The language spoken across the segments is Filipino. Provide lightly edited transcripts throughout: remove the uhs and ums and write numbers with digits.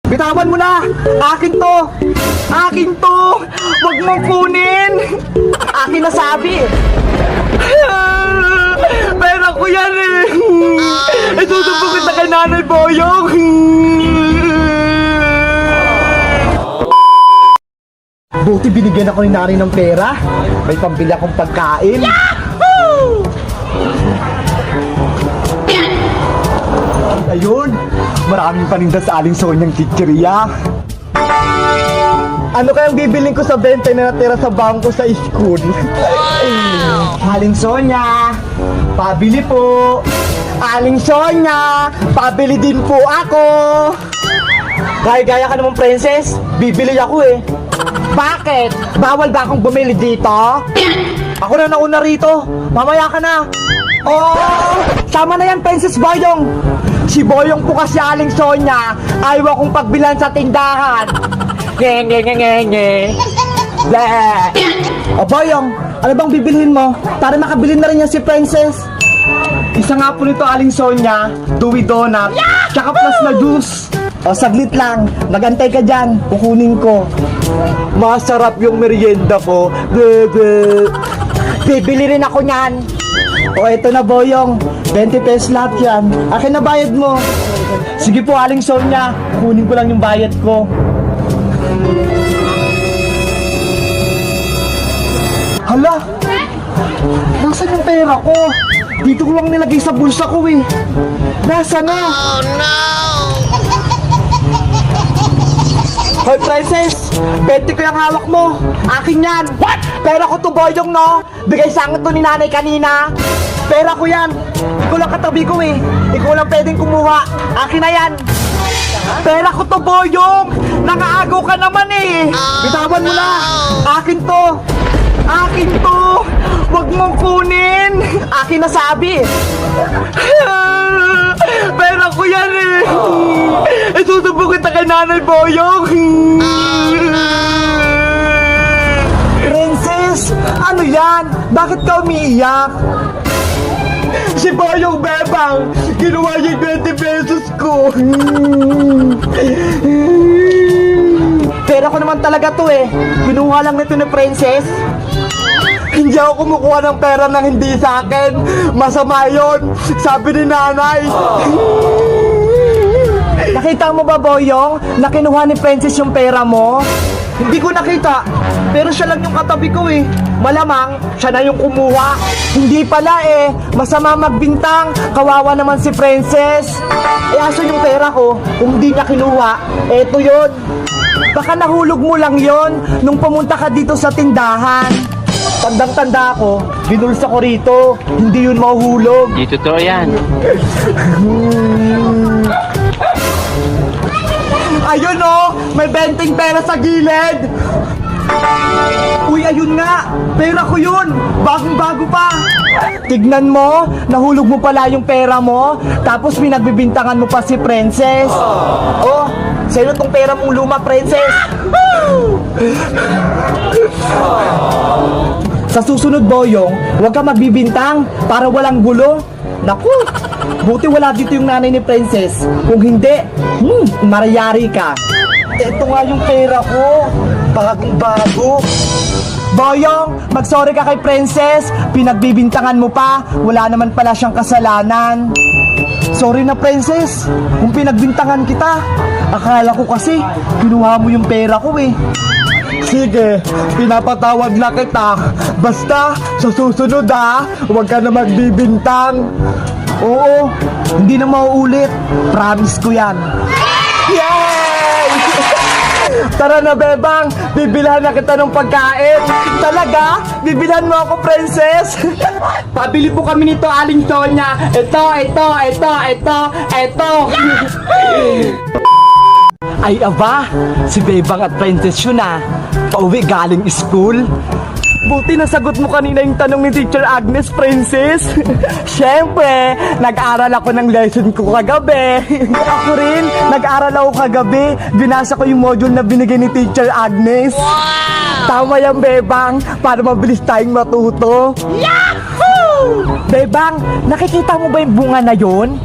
Bitawan mo na! Akin to! Akin to! Huwag mong kunin! Akin na sabi! Pera ko yan eh! Itutubo kita kay Nanay Boyong! Buti binigyan ako ni Nanay ng pera. May pambili akong pagkain. Yahoo! Ayun! Maraming paninda sa Aling Sonyang chichirya. Ano kayang bibiling ko sa 20 na natira sa bangko sa school? Aling Sonya, pabili po. Aling Sonya, pabili din po ako. Gaya-gaya ka naman, princess. Bibili ako eh. Bakit? Bawal ba akong bumili dito? Ako na nauna rito. Mamaya ka na. Oh, sama na yan, Princess Boyong. Si Boyong po kasi Aling Sonya, ayaw akong pagbilan sa tindahan. Nge. O Boyong, ano bang bibilhin mo? Para makabili na rin yan si Princess. Isa nga po nito Aling Sonya, Dewy Donut, tsaka plus na juice. O saglit lang, magantay ka dyan, kukunin ko. Masarap yung merienda ko. Bibili rin ako nyan. O eto na Boyong, 20 pesos lahat yan. Akin na bayad mo. Sige po Aling Sonya, kunin ko lang yung bayad ko. Hala, nasaan yung pera ko? Dito ko lang nilagay sa bulsa ko eh. Nasaan na? Oh no! Hoy Princess, 20 ko yung hawak mo. Akin yan. What? Pera ko to Boyong no. Bigay sa akin to ni Nanay kanina. Pera ko yan. Ikaw lang katabi ko eh. Ikaw lang pwedeng kumuha. Akin na yan. Pera ko to Boyong. Nakaagaw ka naman eh. Bitawan mo na. Akin to. Akin to. Huwag mong kunin. Akin na sabi. Pera ko yan eh. Itutubo kita kay Nanay Boyong. Princess, ano yan? Bakit ka umiiyak? Si Boyong Bebang, ginawa niya 20 pesos ko. Pera ko naman talaga to eh. Kinuha lang nito ni Princess. Hindi ako kumukuha ng pera ng hindi sa akin. Masama yun, sabi ni Nanay. Nakita mo ba Boyong, na kinuha ni Princess yung pera mo? Hindi ko nakita, pero siya lang yung katabi ko eh. Malamang, siya na yung kumuha. Hindi pala eh, masama magbintang. Kawawa naman si Princess. Eh aso yung pera ko, kung di niya kinuha, eto yun. Baka nahulog mo lang yon nung pumunta ka dito sa tindahan. Tandang-tanda ko, binulsa ko rito. Hindi yun mahuhulog. Di totoo yan. Ayun oh, may benting pera sa gilid. Uy, ayun nga, pera ko yun. Bagong-bago pa. Tignan mo, nahulog mo pala yung pera mo. Tapos pinagbibintangan mo pa si Princess. Oh, sa'yo tong pera mong luma, Princess. Sa susunod Boyong, huwag ka magbibintang para walang gulo. Naku, buti wala dito yung nanay ni Princess. Kung hindi, marayari ka. Ito nga yung pera ko, bagong-bago. Boyong, mag-sorry ka kay Princess. Pinagbibintangan mo pa, wala naman pala siyang kasalanan. Sorry na Princess, kung pinagbintangan kita. Akala ko kasi, kinuha mo yung pera ko eh. Sige, pinapatawad na kita. Basta, sa susunod huwag ka na magbibintang. Oo, hindi na mauulit. Promise ko yan. Yay! Tara na Bebang, bibilhan na kita ng pagkain. Talaga? Bibilhan mo ako, Princess? Pabili po kami nito, Aling Sonya. Ito. Ay aba, si Bebang at Princess yun pauwi galing school. Buti nasagot mo kanina yung tanong ni Teacher Agnes, Princess. Siyempre, nag-aral ako ng lesson ko kagabi. Ako rin, nag-aral ako kagabi. Binasa ko yung module na binigay ni Teacher Agnes. Wow! Tama yan, Bebang, para mabilis tayong matuto. Yahoo! Bebang, nakikita mo ba yung bunga na yun?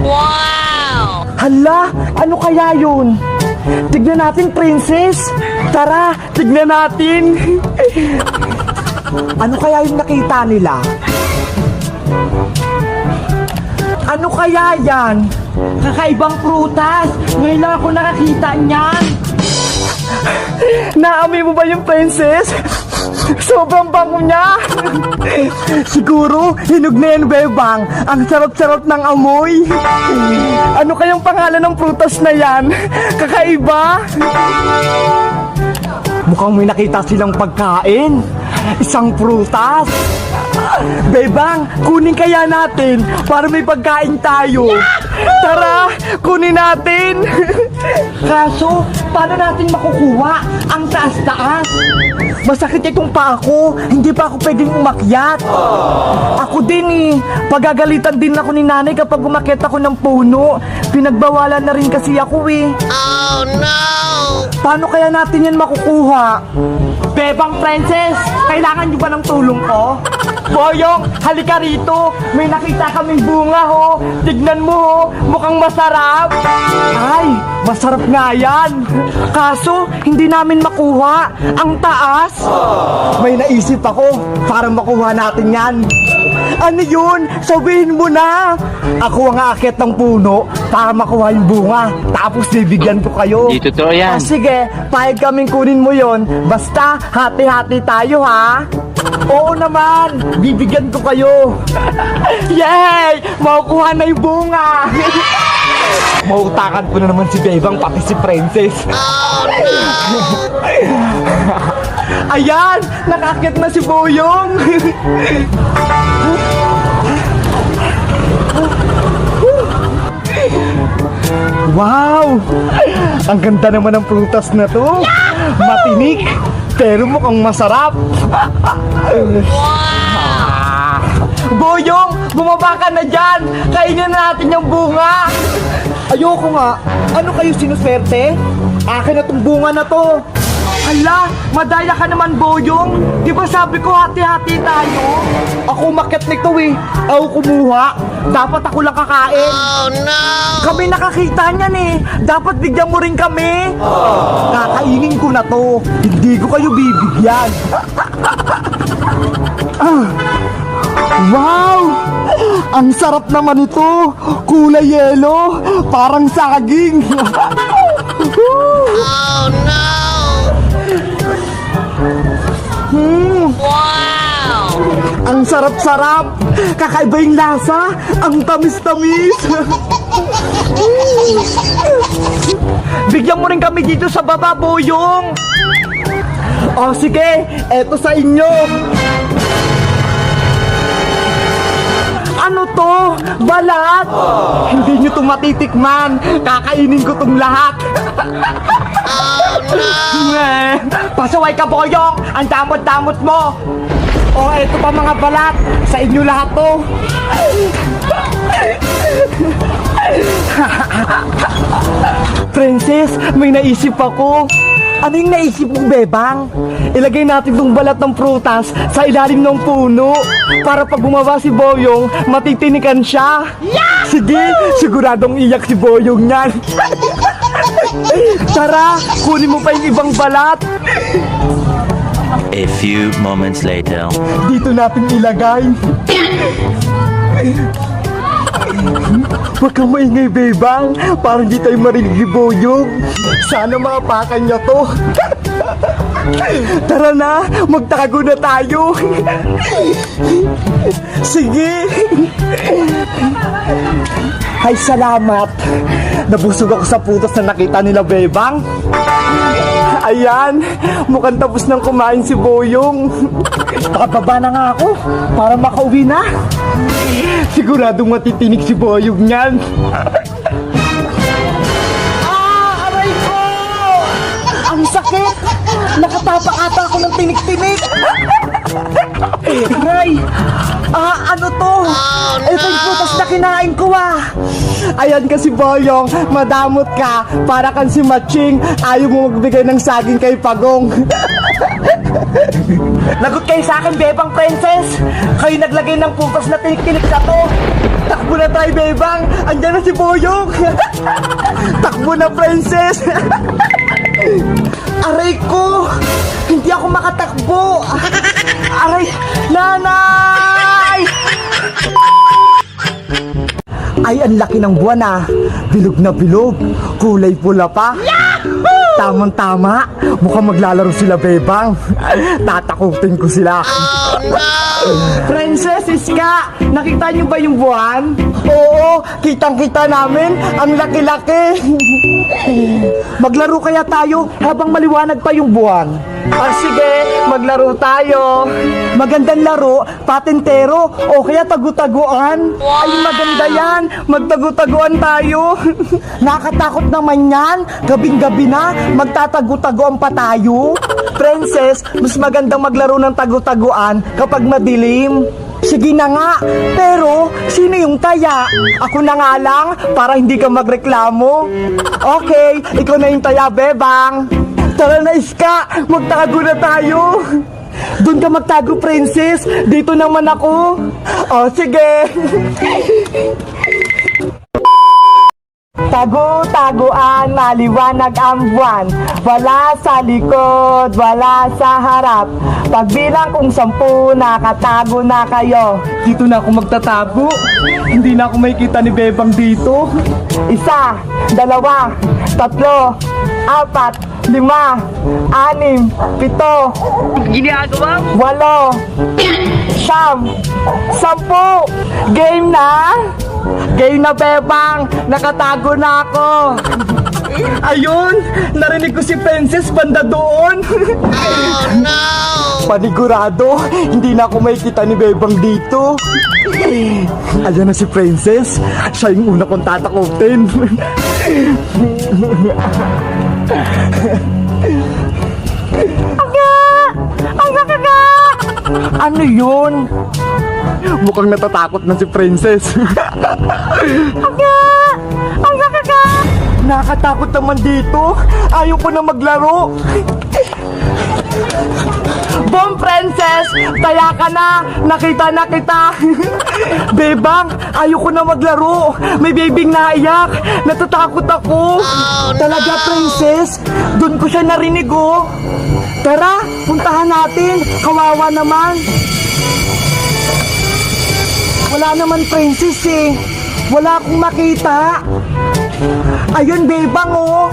Wow! Hala, ano kaya yun? Tignan natin, princess. Tara, tignan natin. Ano kaya yung nakita nila? Ano kaya yan? Kakaibang prutas. Ngayon lang ako nakakita niyan. Naamoy mo ba yung princess? Sobrang bango niya. Siguro, hinog na yan, bebang. Ang sarap-sarap ng amoy. Ano kayang pangalan ng prutas na yan? Kakaiba. Mukhang may nakita silang pagkain. Isang prutas. Bebang, kunin kaya natin para may pagkain tayo. Tara, kunin natin. Kaso, paano natin makukuha ang taas-taas? Masakit itong paa ko. Hindi pa ako pwedeng umakyat. Ako din eh. Pagagalitan din ako ni nanay kapag umakyat ako ng puno. Pinagbawalan na rin kasi ako eh. Oh no! Paano kaya natin yan makukuha? Bebang princess, kailangan nyo ba ng tulong ko? Boyong, halika rito. May nakita kaming bunga ho. Tignan mo ho, mukhang masarap. Ay, masarap nga yan. Kaso, hindi namin makuha. Ang taas. May naisip ako para makuha natin yan. Ano yun? Sabihin mo na. Ako ang aakyat ng puno para makuha yung bunga. Tapos bibigyan ko kayo. Di totoo yan. Sige, pahig kaming kunin mo yon. Basta, hati-hati tayo ha. Oo naman, bibigyan ko kayo. Yay! Makukuha na yung bunga. Mautakan ko na naman si Bebang pati si Princess. Oh no! Ayan! Nakakit na si Boyong! Wow! Ang ganda naman ng prutas na to! Matinik! Pero mukhang masarap! Boyong! Bumaba ka na dyan! Kainin na natin yung bunga! Ayoko nga! Ano kayo sinuswerte? Akin na tong bunga na to! Hala! Madaya ka naman, Boyong! Di ba sabi ko hati-hati tayo? Ako umakyat nito eh! Ako kumuha! Dapat ako lang kakain! Oh no! Kami nakakita niyan eh! Dapat bigyan mo rin kami! Kakainin ko na to! Hindi ko kayo bibigyan! Wow! Ang sarap naman ito! Kulay yelo! Parang saging! Oh no! Wow! Ang sarap-sarap! Kakaiba yung lasa! Ang tamis-tamis! Bigyan mo rin kami dito sa baba, Boyong! O sige, eto sa inyo! Ano to? Balat? Hindi nyo to matitikman! Kakainin ko tong lahat! Oh no! Pasaway ka, Boyong! Ang damot-damot mo! O, eto pa mga balat! Sa inyo lahat to! Princess, may naisip ako! Ano yung naisip mong, Bebang? Ilagay natin tong balat ng prutas sa ilalim ng puno para pag bumaba si Boyong, matitinikan siya! Sige, siguradong iyak si Boyong niyan! Tara, kunin mo pa yung ibang balat! A few moments later. Dito natin ilagay. Huwag kang maingay, Bebang. Parang di tayo marinig ni Boyong. Sana mapakan niya to. Tara na, magtago na tayo. Sige. Ay, salamat. Nabusog ako sa putos na nakita nila, Bebang. Ayan, mukhang tapos nang kumain si Boyong. Pakababa na nga ako para makauwi na. Siguradong matitinig si Boyong niyan. Aray ko! Ang sakit! Nakatapak ata ako ng tinik-tinik. Aray! Ano to? Oh, no! Ito yung putas na kinain ko Ayan kasi, Boyong, madamot ka. Para kang si Matching, ayaw mo magbigay ng saging kay Pagong. Lagot kayo sa akin, Bebang Princess. Kayo naglagay ng putas na tinik-tinik na to. Takbo na tayo, Bebang. Andyan na si Boyong. Takbo na, Princess. Hindi ako makatakbo! Aray! Nanay! Ay, ang laki ng buwan ah. Bilog na bilog. Kulay pula pa. Tamang-tama. Mukhang maglalaro sila, Bebang. Tatakutin ko sila. Oh no! Princess Iska, nakita niyo ba yung buwan? Oo, kitang-kita namin. Ang laki-laki. Maglaro kaya tayo habang maliwanag pa yung buwan. Sige, maglaro tayo. Magandang laro, patintero, o kaya tagu-taguan. Ay, maganda yan. Magtagu-taguan tayo. Nakatakot naman yan. Gabing-gabi na, magtatagu-taguan pa tayo. Princess, mas magandang maglaro ng tagu-taguan kapag madilim. Sige na nga, pero sino yung taya? Ako na nga lang, para hindi ka magreklamo. Okay, ikaw na yung taya, Bebang. Tara na, Iska, magtago na tayo. Doon ka magtago, Princess. Dito naman ako. Sige. Tago-taguan, maliwanag ang buwan. Wala sa likod, wala sa harap. Pagbilang kung 10, nakatago na kayo. Dito na ako magtatago. Hindi na ako makikita ni Bebang dito. 1, 2, 3, 4, 5, 6, 7, 8, 10. Game na? Game na, Bebang. Nakatago na ako. Ayun, narinig ko si Princess banda doon. Oh no! Panigurado, hindi na ako makikita ni Bebang dito. Ayan na si Princess. Siya yung una kong tatakutin. Ano yun? Mukhang natatakot na si Princess. Nakatakot naman dito. Ayaw ko na maglaro. Boom, Princess! Taya ka na! Nakita na kita! Bebang, ayaw ko na maglaro! May bibing naiyak! Natatakot ako! Talaga, Princess? Doon ko siya narinig, oh! Tara, puntahan natin! Kawawa naman! Wala naman, Princess, eh! Wala akong makita! Ayun, Bebang, oh!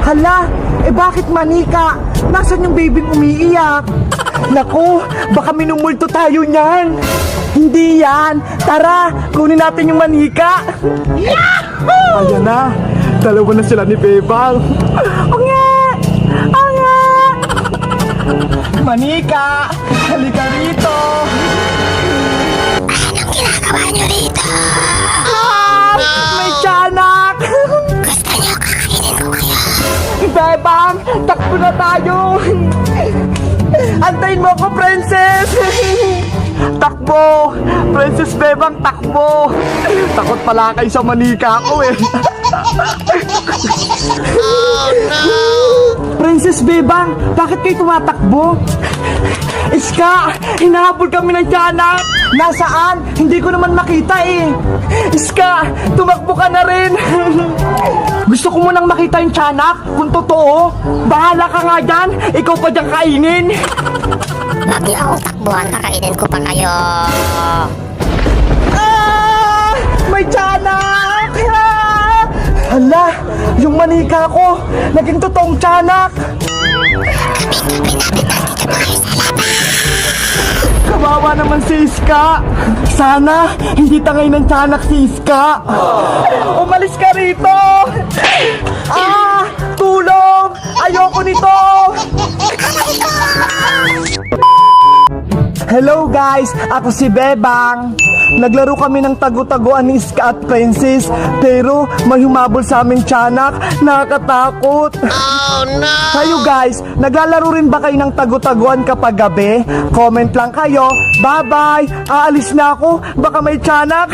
Hala, bakit manika? Nasaan yung babing umiiyak? Naku, baka minumulto tayo niyan. Hindi yan. Tara, kunin natin yung manika. Yahoo! Ayan na, dalawa na sila ni Bebang. Onge! Onge! Manika, halika rito. Anong ginagawa niyo rito? May tiyanak! Gusto niyo kakainin ko kayo? Bebang, takbo na tayo! Antayin mo ako, Princess! Takbo! Princess Bebang, takbo! Takot pala kayo sa manika ko eh. Oh no! Princess Bebang, bakit kayo tumatakbo? Iska, hinahabol kami ng tiyanak! Nasaan? Hindi ko naman makita eh! Iska, tumakbo ka na rin! Gusto ko munang makita yung tiyanak, kung totoo. Bahala ka nga dyan, ikaw pa dyan kainin! Huwag niyo akong takbuhan, kakainin ko pa kayo. Ah! May tiyanak! Ah! Hala, yung manika ko, naging totoong tiyanak! Gabi-gabi namin nandito pa kayo sa labas. Kawawa naman si Iska. Sana hindi tangay ng tiyanak si Iska. Umalis ka rito. Tulong! Ayoko nito. Hello guys, ako si Bebang. Naglaro kami ng tagu-taguan ni Iska at Princess, pero may humabol sa aming tiyanak. Nakakatakot. Oh no! Kayo guys, naglalaro rin ba kayo ng tagu-taguan kapag gabi? Comment lang kayo. Bye-bye! Aalis na ako, baka may tiyanak.